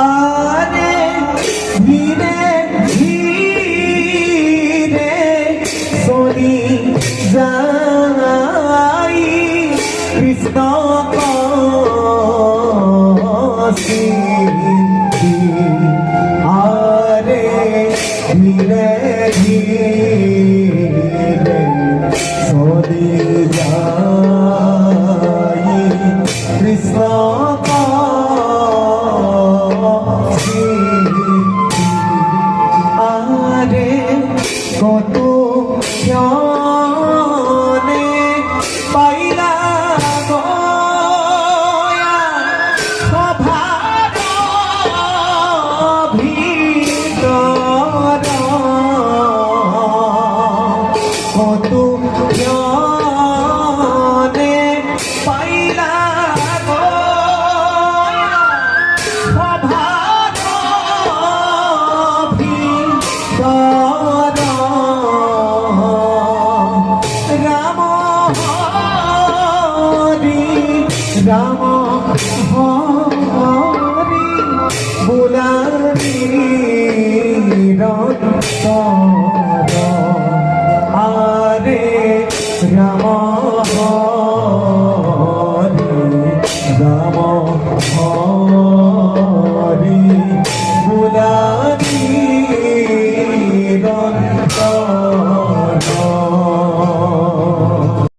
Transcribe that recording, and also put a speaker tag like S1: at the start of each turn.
S1: আরে ধীরে ধীরে সরি যাই কৃষ্ণ আরে ধীরে ধীরে সরি যাই কৃষ্ণ আরে কত ক্ষণে পাইলা গয়া সভার ভিতর কত ক্ষণে পাইলা গয়া সভার ভিতর রাম হরি রাম হরি বুলারি রতর আরে রাম